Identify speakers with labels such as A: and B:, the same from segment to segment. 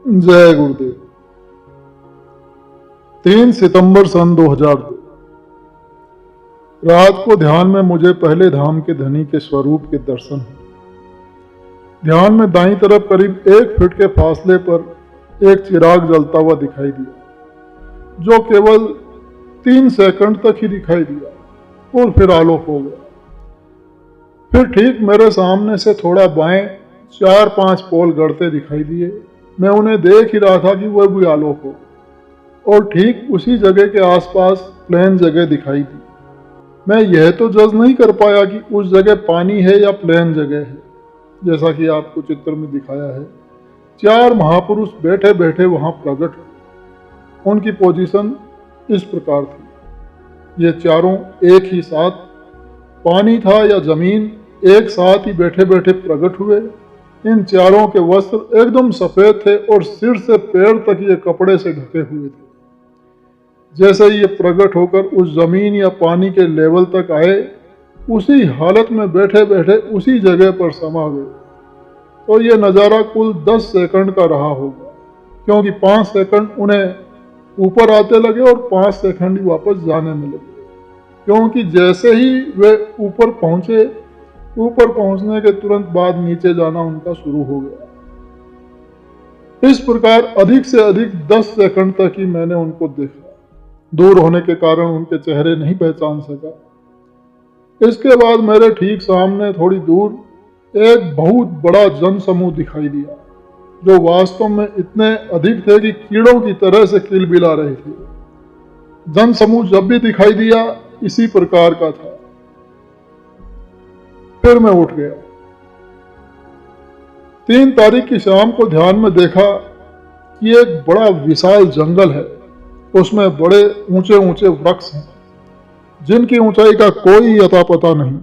A: जय गुरुदेव। 3 सितंबर सन 2002। रात को ध्यान में मुझे पहले धाम के धनी के स्वरूप के दर्शन हुए। ध्यान में दाईं तरफ करीब 1 फीट के फासले पर एक चिराग जलता हुआ दिखाई दिया, जो केवल 3 सेकंड तक ही दिखाई दिया और फिर आलोक हो गया। फिर ठीक मेरे सामने से थोड़ा बाएं 4-5 पोल गड़ते दिखाई दिए। मैं उन्हें देख ही रहा था कि वह भी आलोक हो, और ठीक उसी जगह के आसपास प्लेन जगह दिखाई दी। मैं यह तो जज नहीं कर पाया कि उस जगह पानी है या प्लेन जगह है, जैसा कि आपको चित्र में दिखाया है। 4 महापुरुष बैठे बैठे वहां प्रकट हुए। उनकी पोजीशन इस प्रकार थी। ये चारों एक ही साथ, पानी था या जमीन, एक साथ ही बैठे बैठे प्रकट हुए। इन चारों के वस्त्र एकदम सफेद थे और सिर से पैर तक ये कपड़े से ढके हुए थे। जैसे ही ये प्रकट होकर उस जमीन या पानी के लेवल तक आए, उसी हालत में बैठे बैठे उसी जगह पर समा गए। तो ये नज़ारा कुल 10 सेकंड का रहा होगा, क्योंकि 5 सेकंड उन्हें ऊपर आते लगे और 5 सेकंड ही वापस जाने में लगे, क्योंकि जैसे ही वे ऊपर पहुंचे, ऊपर पहुंचने के तुरंत बाद नीचे जाना उनका शुरू हो गया। इस प्रकार अधिक से अधिक 10 सेकंड तक ही मैंने उनको देखा। दूर होने के कारण उनके चेहरे नहीं पहचान सका। इसके बाद मेरे ठीक सामने थोड़ी दूर एक बहुत बड़ा जन समूह दिखाई दिया, जो वास्तव में इतने अधिक थे कि कीड़ों की तरह से किलबिला रहे थे। जन समूह जब भी दिखाई दिया इसी प्रकार का था। फिर मैं उठ गया। 3 तारीख की शाम को ध्यान में देखा कि एक बड़ा विशाल जंगल है। उसमें बड़े ऊंचे ऊंचे वृक्ष हैं, जिनकी ऊंचाई का कोई अता पता नहीं।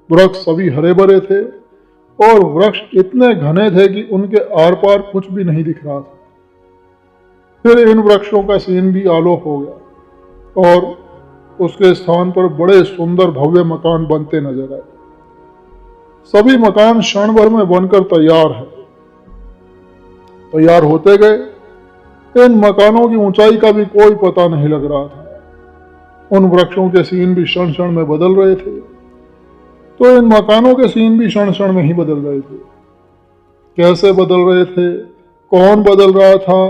A: वृक्ष सभी हरे भरे थे और वृक्ष इतने घने थे कि उनके आर पार कुछ भी नहीं दिख रहा था। फिर इन वृक्षों का सीन भी आलोक हो गया और उसके स्थान पर बड़े सुंदर भव्य मकान बनते नजर आए। सभी मकान क्षण भर में बनकर तैयार होते गए। इन मकानों की ऊंचाई का भी कोई पता नहीं लग रहा था। उन वृक्षों के सीन भी क्षण क्षण में बदल रहे थे, तो इन मकानों के सीन भी क्षण क्षण में ही बदल रहे थे। कैसे बदल रहे थे, कौन बदल रहा था,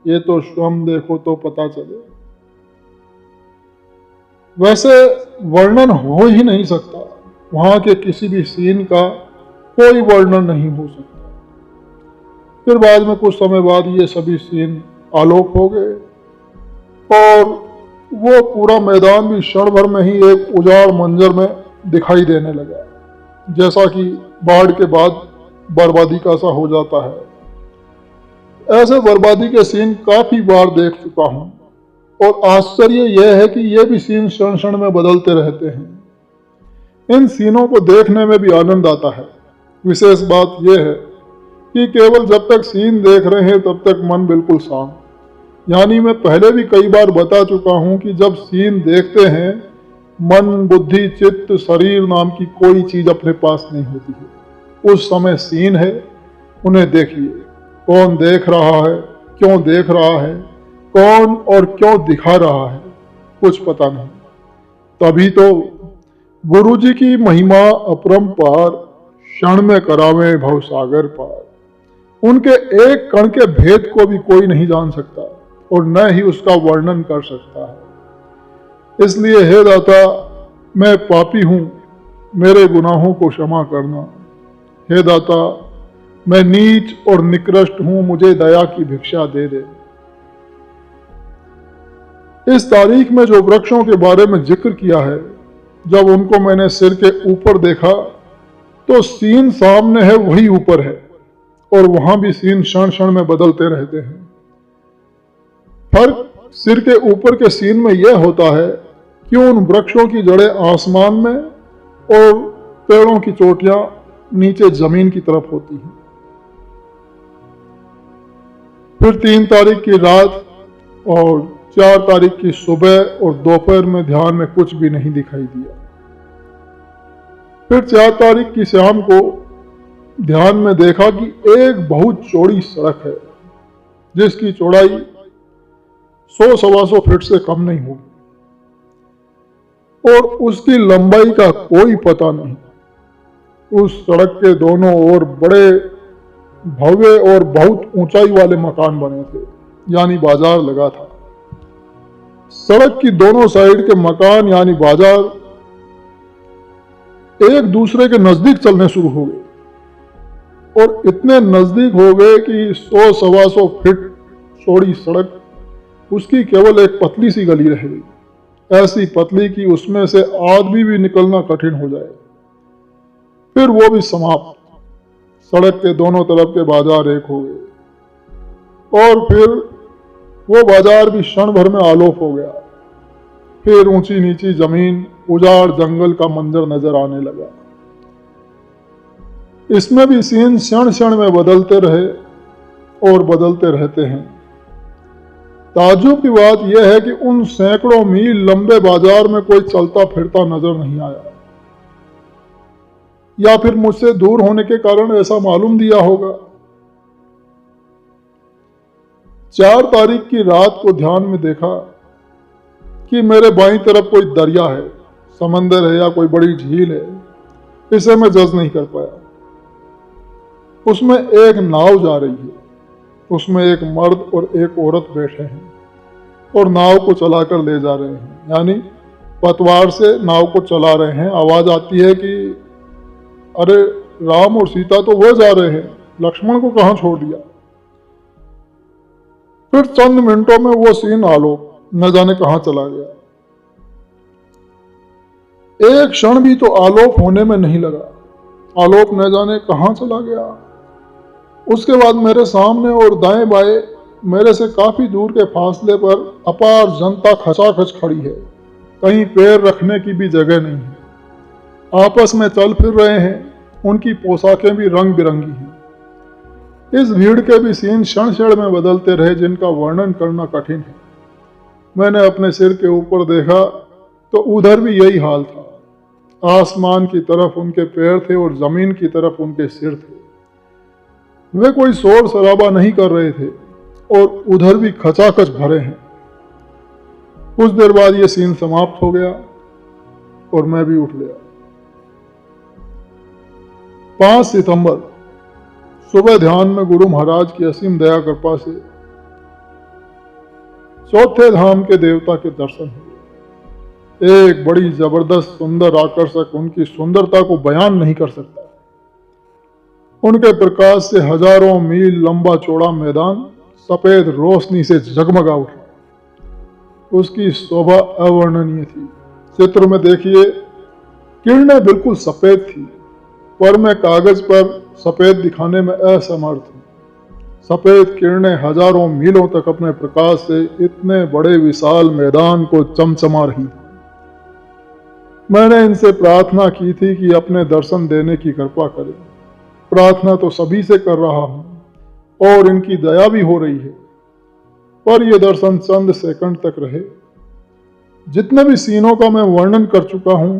A: ये तो स्वयं देखो तो पता चले। वैसे वर्णन हो ही नहीं सकता। वहां के किसी भी सीन का कोई वर्णन नहीं हो सकता। फिर बाद में कुछ समय बाद ये सभी सीन आलोक हो गए और वो पूरा मैदान भी क्षण भर में ही एक उजाड़ मंजर में दिखाई देने लगा, जैसा कि बाढ़ के बाद बर्बादी का सा हो जाता है। ऐसे बर्बादी के सीन काफी बार देख चुका हूं, और आश्चर्य यह है कि ये भी सीन क्षण क्षण में बदलते रहते हैं। इन सीनों को देखने में भी आनंद आता है। विशेष बात यह है कि केवल जब तक सीन देख रहे हैं तब तक मन बिल्कुल शांत। यानी मैं पहले भी कई बार बता चुका हूं कि जब सीन देखते हैं, मन, बुद्धि, चित्त, शरीर नाम की कोई चीज अपने पास नहीं होती है। उस समय सीन है, उन्हें देखिए। कौन देख रहा है, क्यों देख रहा है, कौन और क्यों दिखा रहा है, कुछ पता नहीं। तभी तो गुरु जी की महिमा अपरंपार, क्षण में करावे भव सागर पार। उनके एक कण के भेद को भी कोई नहीं जान सकता और न ही उसका वर्णन कर सकता है। इसलिए हे दाता, मैं पापी हूं, मेरे गुनाहों को क्षमा करना। हे दाता, मैं नीच और निकृष्ट हूं, मुझे दया की भिक्षा दे दे। इस तारीख में जो वृक्षों के बारे में जिक्र किया है, जब उनको मैंने सिर के ऊपर देखा तो सीन सामने है वही ऊपर है, और वहां भी सीन क्षण क्षण में बदलते रहते हैं। फर्क सिर के ऊपर के सीन में यह होता है कि उन वृक्षों की जड़ें आसमान में और पेड़ों की चोटियां नीचे जमीन की तरफ होती हैं। फिर 3 तारीख की रात और 4 तारीख की सुबह और दोपहर में ध्यान में कुछ भी नहीं दिखाई दिया। फिर 4 तारीख की शाम को ध्यान में देखा कि एक बहुत चौड़ी सड़क है जिसकी चौड़ाई 100-125 फीट से कम नहीं होगी और उसकी लंबाई का कोई पता नहीं। उस सड़क के दोनों ओर बड़े भव्य और बहुत ऊंचाई वाले मकान बने थे, यानी बाजार लगा था। सड़क की दोनों साइड के मकान यानी बाजार एक दूसरे के नजदीक चलने शुरू हो गए और इतने नजदीक हो गए कि 100-125 फीट चौड़ी सड़क, उसकी केवल एक पतली सी गली रह गई, ऐसी पतली कि उसमें से आदमी भी निकलना कठिन हो जाए। फिर वो भी समाप्त। सड़क के दोनों तरफ के बाजार एक हो गए और फिर वो बाजार भी क्षण भर में आलोप हो गया। फिर ऊंची नीची जमीन, उजाड़ जंगल का मंजर नजर आने लगा। इसमें भी सीन क्षण क्षण में बदलते रहे और बदलते रहते हैं। ताज्जुब की बात यह है कि उन सैकड़ों मील लंबे बाजार में कोई चलता फिरता नजर नहीं आया, या फिर मुझसे दूर होने के कारण ऐसा मालूम दिया होगा। 4 तारीख की रात को ध्यान में देखा कि मेरे बाईं तरफ कोई दरिया है, समंदर है या कोई बड़ी झील है, इसे मैं जज नहीं कर पाया। उसमें एक नाव जा रही है, उसमें एक मर्द और एक औरत बैठे हैं और नाव को चलाकर ले जा रहे हैं, यानी पतवार से नाव को चला रहे हैं। आवाज आती है कि अरे राम और सीता तो वो जा रहे हैं, लक्ष्मण को कहां छोड़ दिया। फिर चंद मिनटों में वो सीन आलोक न जाने कहां चला गया। एक क्षण भी तो आलोक होने में नहीं लगा, आलोक न जाने कहां चला गया। उसके बाद मेरे सामने और दाएं बाएं मेरे से काफी दूर के फासले पर अपार जनता खचाखच खड़ी है, कहीं पैर रखने की भी जगह नहीं है। आपस में चल फिर रहे हैं, उनकी पोशाकें भी रंग बिरंगी हैं। इस भीड़ के भी सीन क्षण क्षण में बदलते रहे, जिनका वर्णन करना कठिन है। मैंने अपने सिर के ऊपर देखा तो उधर भी यही हाल था। आसमान की तरफ उनके पैर थे और जमीन की तरफ उनके सिर थे। वे कोई शोर शराबा नहीं कर रहे थे और उधर भी खचाखच भरे हैं। कुछ देर बाद ये सीन समाप्त हो गया और मैं भी उठ गया। 5 सितंबर सुबह ध्यान में गुरु महाराज की असीम दया कृपा से चौथे धाम के देवता के दर्शन हुए। एक बड़ी जबरदस्त सुंदर आकर्षक, उनकी सुंदरता को बयान नहीं कर सकता। उनके प्रकाश से हजारों मील लंबा चौड़ा मैदान सफेद रोशनी से जगमगा उठा। उसकी शोभा अवर्णनीय थी। चित्र में देखिए, किरणें बिल्कुल सफेद थी, पर मैं कागज पर सफेद दिखाने में असमर्थ हूं। सफेद किरणें हजारों मीलों तक अपने प्रकाश से इतने बड़े विशाल मैदान को चमचमा रही थी। मैंने इनसे प्रार्थना की थी कि अपने दर्शन देने की कृपा करें। प्रार्थना तो सभी से कर रहा हूं और इनकी दया भी हो रही है, पर यह दर्शन चंद सेकंड तक रहे। जितने भी सीनों का मैं वर्णन कर चुका हूं,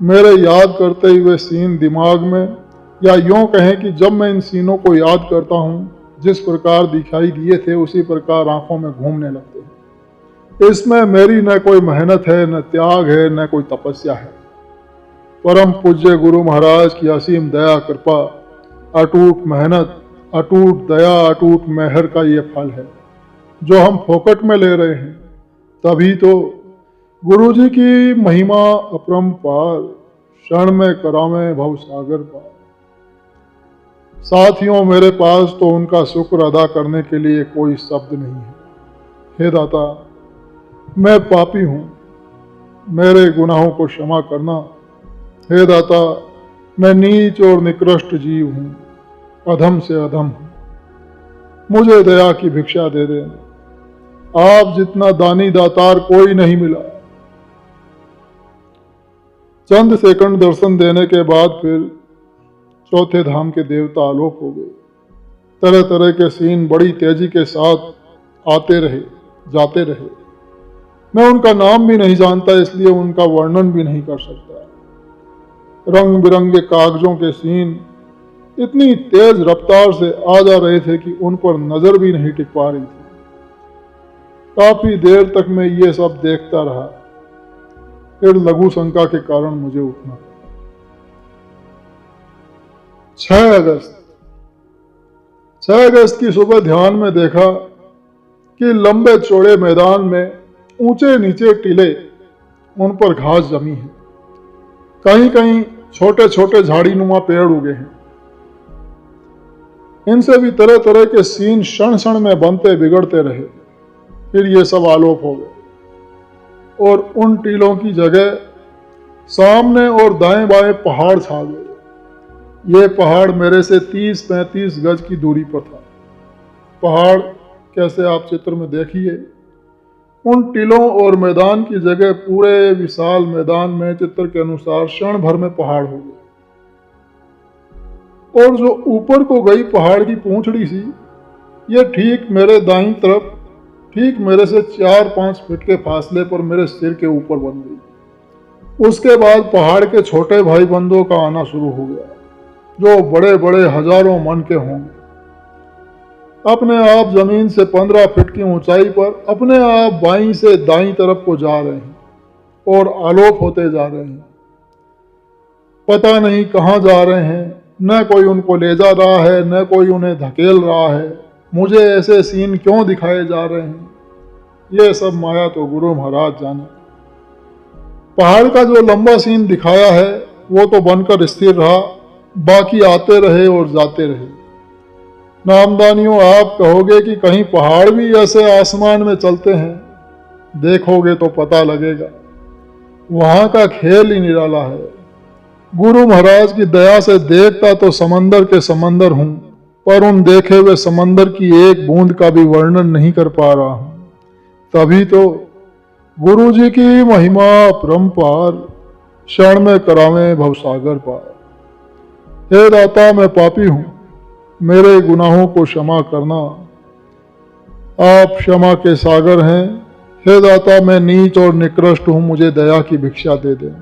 A: मेरे याद करते हुए सीन दिमाग में, या यूं कहें कि जब मैं इन सीनों को याद करता हूं, जिस प्रकार दिखाई दिए थे उसी प्रकार आंखों में घूमने लगते हैं। इसमें मेरी न कोई मेहनत है, न त्याग है, न कोई तपस्या है। परम पूज्य गुरु महाराज की असीम दया कृपा, अटूट मेहनत, अटूट दया, अटूट मेहर का ये फल है जो हम फोकट में ले रहे हैं। तभी तो गुरु जी की महिमा अपरंपार, क्षण में करावे भव सागर पार। साथियों, मेरे पास तो उनका शुक्र अदा करने के लिए कोई शब्द नहीं है। हे दाता, मैं पापी हूं, मेरे गुनाहों को क्षमा करना। हे दाता, मैं नीच और निकृष्ट जीव हूं, अधम से अधम हूं, मुझे दया की भिक्षा दे देना। आप जितना दानी दातार कोई नहीं मिला। चंद सेकंड दर्शन देने के बाद फिर चौथे धाम के देवता आलोक हो गए। तरह तरह के सीन बड़ी तेजी के साथ आते रहे, जाते रहे। मैं उनका नाम भी नहीं जानता, इसलिए उनका वर्णन भी नहीं कर सकता। रंग बिरंगे कागजों के सीन इतनी तेज रफ्तार से आ जा रहे थे कि उन पर नजर भी नहीं टिक पा रही थी। काफी देर तक मैं ये सब देखता रहा, फिर लघु शंका के कारण मुझे उठना पड़ा। 6 अगस्त 6 अगस्त की सुबह ध्यान में देखा कि लंबे चौड़े मैदान में ऊंचे नीचे टीले, उन पर घास जमी है। कहीं कहीं छोटे छोटे झाड़ीनुमा पेड़ उगे हैं। इनसे भी तरह तरह के सीन क्षण क्षण में बनते बिगड़ते रहे। फिर ये सब आलोप हो गए और उन टीलों की जगह सामने और दाएं बाएं पहाड़ छा गए। ये पहाड़ मेरे से 30-35 गज की दूरी पर था। पहाड़ कैसे, आप चित्र में देखिए। उन टीलों और मैदान की जगह पूरे विशाल मैदान में चित्र के अनुसार क्षण भर में पहाड़ हो गए। और जो ऊपर को गई पहाड़ की पूंछड़ी सी, ये ठीक मेरे दाईं तरफ, ठीक मेरे से 4-5 फीट के फासले पर मेरे सिर के ऊपर बन गई। उसके बाद पहाड़ के छोटे भाई बंदों का आना शुरू हो गया, जो बड़े बड़े हजारों मन के होंगे। अपने आप जमीन से 15 फीट की ऊंचाई पर अपने आप बाईं से दाईं तरफ को जा रहे हैं और आलोप होते जा रहे हैं। पता नहीं कहाँ जा रहे हैं, न कोई उनको ले जा रहा है, न कोई उन्हें धकेल रहा है। मुझे ऐसे सीन क्यों दिखाए जा रहे हैं, ये सब माया तो गुरु महाराज जाने। पहाड़ का जो लंबा सीन दिखाया है वो तो बनकर स्थिर रहा, बाकी आते रहे और जाते रहे। नामदानियों, आप कहोगे कि कहीं पहाड़ भी ऐसे आसमान में चलते हैं? देखोगे तो पता लगेगा, वहां का खेल ही निराला है। गुरु महाराज की दया से देखता तो समंदर के समंदर हूं, पर उन देखे हुए समंदर की एक बूंद का भी वर्णन नहीं कर पा रहा हूं। तभी तो गुरु जी की महिमा परम्पार, क्षण में करावे भवसागर पार। हे दाता, मैं पापी हूं, मेरे गुनाहों को क्षमा करना। आप क्षमा के सागर हैं। हे दाता, मैं नीच और निकृष्ट हूं, मुझे दया की भिक्षा दे दें।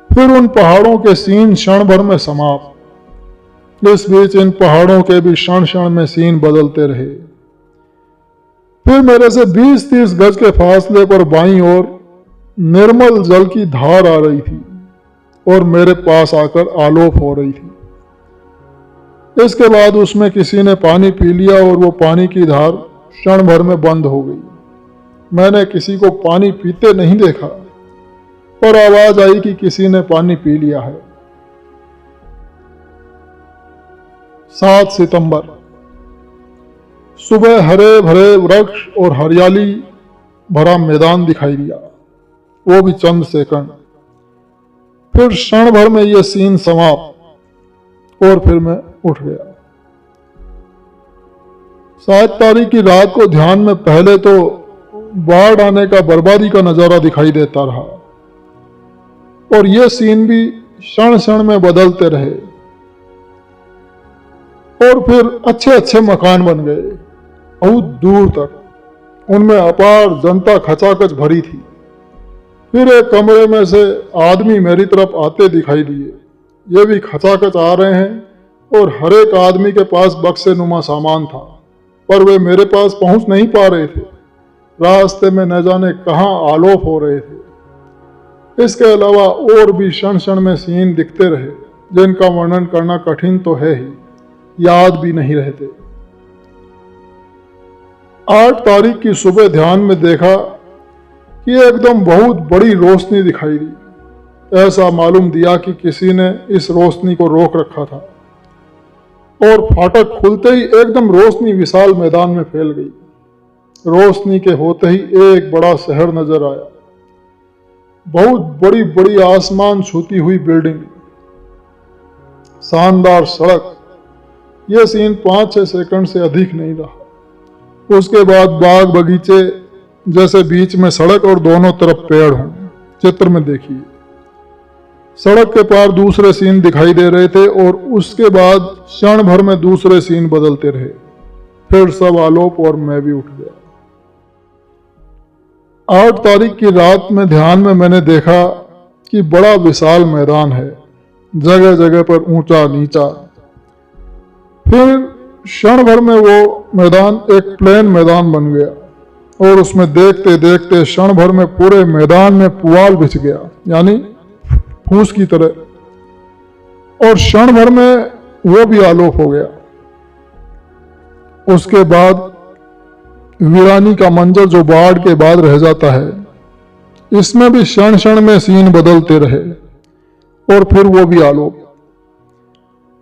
A: फिर उन पहाड़ों के सीन क्षण भर में समाप्त। इस बीच इन पहाड़ों के भी क्षण क्षण में सीन बदलते रहे। फिर मेरे से 20-30 गज के फासले पर बाईं ओर निर्मल जल की धार आ रही थी और मेरे पास आकर आलोप हो रही थी। इसके बाद उसमें किसी ने पानी पी लिया और वो पानी की धार क्षण भर में बंद हो गई। मैंने किसी को पानी पीते नहीं देखा, पर आवाज आई कि किसी ने पानी पी लिया है। 7 सितंबर, सुबह हरे भरे वृक्ष और हरियाली भरा मैदान दिखाई दिया, वो भी चंद सेकंड। फिर क्षण भर में यह सीन समाप्त और फिर मैं उठ गया। 7 तारीख की रात को ध्यान में पहले तो बाढ़ आने का बर्बादी का नजारा दिखाई देता रहा और ये सीन भी क्षण क्षण में बदलते रहे। और फिर अच्छे अच्छे मकान बन गए, बहुत दूर तक। उनमें अपार जनता खचाखच भरी थी। फिर एक कमरे में से आदमी मेरी तरफ आते दिखाई दिए। ये भी खचाखच आ रहे हैं और हर एक आदमी के पास बक्से नुमा सामान था, पर वे मेरे पास पहुंच नहीं पा रहे थे। रास्ते में न जाने कहां आलोप हो रहे थे। इसके अलावा और भी क्षण क्षण में सीन दिखते रहे, जिनका वर्णन करना कठिन तो है ही, याद भी नहीं रहते। 8 तारीख की सुबह ध्यान में देखा कि एकदम बहुत बड़ी रोशनी दिखाई दी। ऐसा मालूम दिया कि किसी ने इस रोशनी को रोक रखा था और फाटक खुलते ही एकदम रोशनी विशाल मैदान में फैल गई। रोशनी के होते ही एक बड़ा शहर नजर आया। बहुत बड़ी बड़ी आसमान छूती हुई बिल्डिंग, शानदार सड़क। यह सीन 5-6 सेकंड से अधिक नहीं रहा। उसके बाद बाग बगीचे जैसे बीच में सड़क और दोनों तरफ पेड़ हों। चित्र में देखिए, सड़क के पार दूसरे सीन दिखाई दे रहे थे और उसके बाद क्षण भर में दूसरे सीन बदलते रहे। फिर सब आलोप और मैं भी उठ गया। 8 तारीख की रात में ध्यान में मैंने देखा कि बड़ा विशाल मैदान है जगह जगह पर ऊंचा नीचा। फिर क्षण भर में वो मैदान एक प्लेन मैदान बन गया और उसमें देखते देखते क्षण भर में पूरे मैदान में पुआल बिछ गया, यानी फूस की तरह, और क्षण भर में वो भी आलोप हो गया। उसके बाद वीरानी का मंजर जो बाढ़ के बाद रह जाता है, इसमें भी क्षण क्षण में सीन बदलते रहे और फिर वो भी आलोप।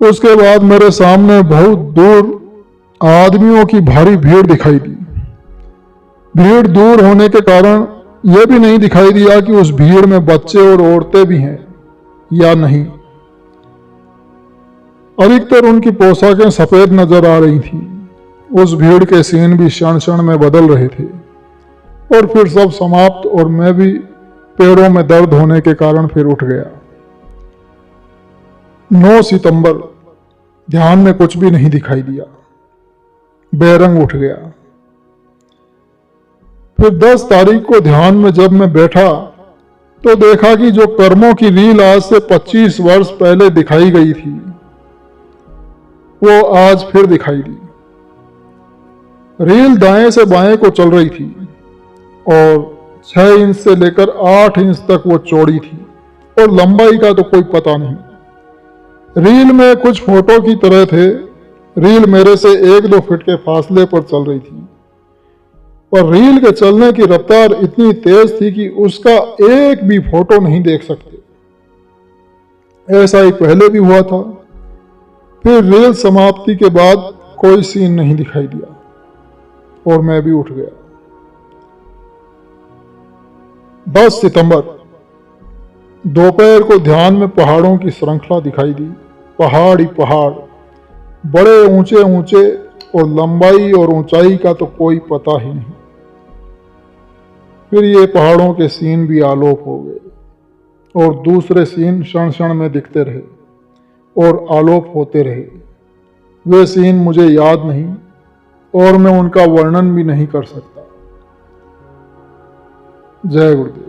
A: उसके बाद मेरे सामने बहुत दूर आदमियों की भारी भीड़ दिखाई दी। भीड़ दूर होने के कारण यह भी नहीं दिखाई दिया कि उस भीड़ में बच्चे और औरतें भी हैं या नहीं। अधिकतर उनकी पोशाकें सफेद नजर आ रही थी। उस भीड़ के सीन भी क्षण क्षण में बदल रहे थे और फिर सब समाप्त और मैं भी पैरों में दर्द होने के कारण फिर उठ गया। 9 सितंबर, ध्यान में कुछ भी नहीं दिखाई दिया, बेरंग उठ गया। फिर 10 तारीख को ध्यान में जब मैं बैठा तो देखा कि जो कर्मों की रील आज से 25 वर्ष पहले दिखाई गई थी, वो आज फिर दिखाई दी। रील दाएं से बाएं को चल रही थी और 6 इंच से लेकर 8 इंच तक वो चौड़ी थी और लंबाई का तो कोई पता नहीं। रील में कुछ फोटो की तरह थे। रील मेरे से 1-2 फीट के फासले पर चल रही थी और रील के चलने की रफ्तार इतनी तेज थी कि उसका एक भी फोटो नहीं देख सकते। ऐसा ही पहले भी हुआ था। फिर रील समाप्ति के बाद कोई सीन नहीं दिखाई दिया और मैं भी उठ गया। 10 सितंबर, दोपहर को ध्यान में पहाड़ों की श्रृंखला दिखाई दी। पहाड़ ही पहाड़, बड़े ऊंचे ऊंचे, और लंबाई और ऊंचाई का तो कोई पता ही नहीं। फिर ये पहाड़ों के सीन भी आलोप हो गए और दूसरे सीन क्षण क्षण में दिखते रहे और आलोप होते रहे। वे सीन मुझे याद नहीं और मैं उनका वर्णन भी नहीं कर सकता। जय गुरुदेव।